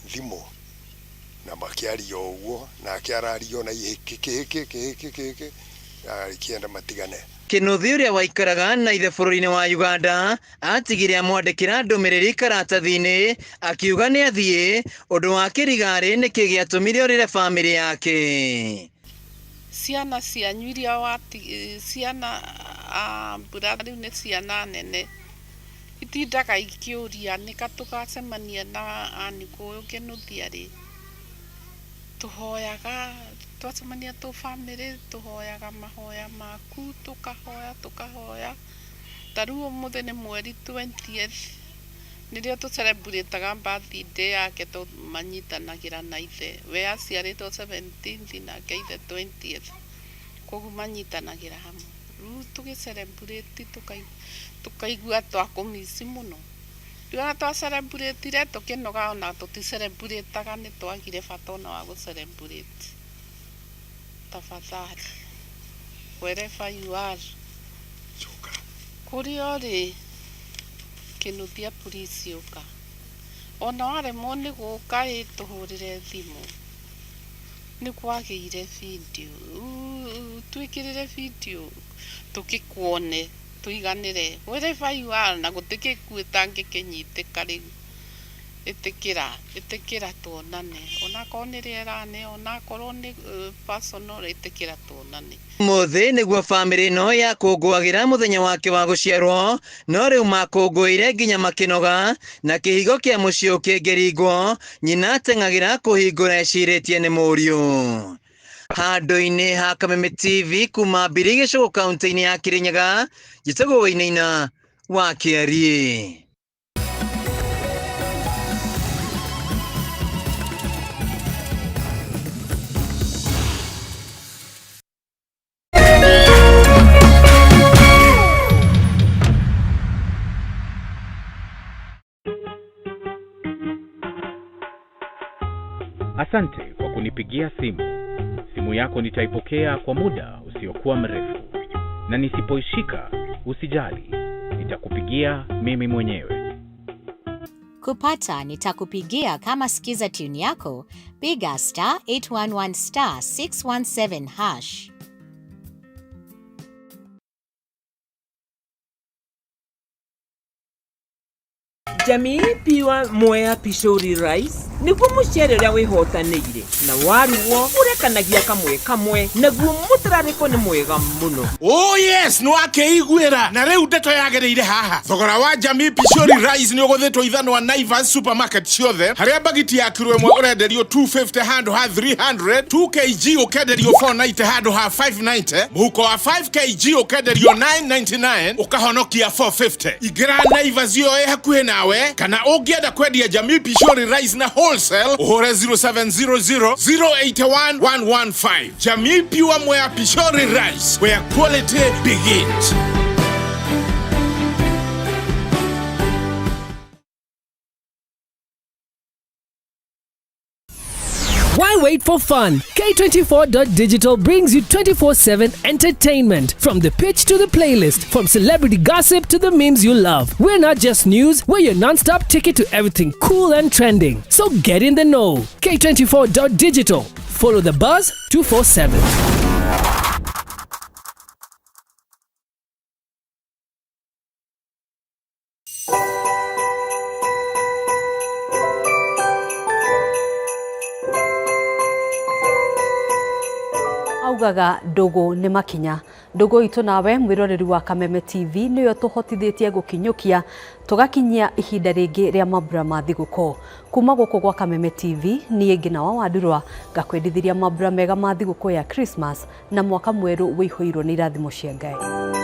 thimũ na makiaria uguo na kiarario na kiki kienda matigane. Kinuthi uria waikaraga na ithe bũrũri-inĩ wa Uganda atigire amwandĩkĩra ndũmĩrĩri karatathi-inĩ akiuga nĩ athiĩ ũndũ wa kĩrigarĩ nĩkĩ gĩatũmire orĩre bamĩrĩ yake. Ciana cianyu iria ciana mbura rĩu nĩ ciana nene itindaga ikĩũria nĩka tũgacemania na anĩkũ Kinuthia rĩ tuhoyaga twacemania tu family tuhoyaga mahoya maku tukahoya taruo mũthĩ nĩ mweri 20th nĩrĩo tu celebrate birthday yake tu manyitanagĩra na ithe we aciarĩtwo 17th nake ithe 20th koguo manyitanagĩra hamwe rĩu tũgĩcelebrate tukaigua twakũmisi mũno rĩu twa celebrate tũkĩnoga ona tũticelebrataga nĩ twagire bata ona wa gũcelebrate. Tafadhali wherever you are kuria ri Kinuthia police yoka ona waremwo nĩ gũka tuhurire thimu nĩ kwagĩire video twĩkĩrĩre video tũkĩkuone tuiganire wherever you are na gũtikĩkuĩta ngĩkĩnyitĩka rĩu ĩtĩkĩra tuonane ona korwo rĩerane ona korwo nĩ personal ĩtĩkĩra tuonane. Mũthĩ nĩguo bamĩrĩ ĩno yakũngũagĩra mũthenya wake wa gũciarwo no rĩu makũngũĩire nginya makĩnoga na kĩhigo kĩa mũciĩ kĩngĩringwo nyina ateng'agĩra kũhingũra ecirĩtie nĩ mũriũ. Handũ-inĩ ha Kameme TV kuma Mbiri Gĩcũgũ kaunti-inĩ ya Kirinyaga njĩtagwo Wainaina wa Kĩarie. Asante kwa kunipigia simu. Simu yako nitaipokea kwa muda usiokuwa mrefu. Na nisipoishika, usijali. Nitakupigia mimi mwenyewe. Kupata nitakupigia kama sikiza tune yako, piga *811 *617#. Jamii piwa Mwea Pishori Rice niguo mucere ũrĩa wĩhotanĩire na waruo ũrekanagia kamwe naguo mũtararĩko nĩ mwega mũno. Oh yes, no akeiguĩra na rĩu ndeto yagĩrĩire haha. Thogora wa Jamii Pishori Rice nĩ ũgũthĩtwo ithano wa Naivas supermarket ciothe harĩa bagiti ya kiro ĩmwe ũrenderio 250 handũ ha 300, 2 kg ũkenderio 490 handũ ha 590, mũhuko wa 5 kg ũkenderio 999 ũkahonokia 450. Ingĩra Naivas yo hakuhĩ nawe kana ũngĩenda kwendia Jamii Pishori Rice na wholesale uhure 0700 081 115. Jamii Pure Mwea Pishori Rice, where quality begins. Why wait for fun? K24.digital brings you 24/7 entertainment. From the pitch to the playlist, from celebrity gossip to the memes you love. We're not just news, we're your non-stop ticket to everything cool and trending. So get in the know. K24.digital. Follow the buzz 247. Augaga ndogo nĩ makinya. Ndogo itu nawe mwiroreri wa Kameme TV niyo tuhotithĩtie gukinyukia tugakinyia ihinda rĩngĩ rĩa mambura ma thigũkũ. Kuma gũkũ gwa Kameme TV niĩ Ngina wa Ndurwa ngakwendithiria mambura mega ma thigũkũ ya Christmas na mwaka mwerũ wĩihũirwo nĩ irathimo cia Ngai.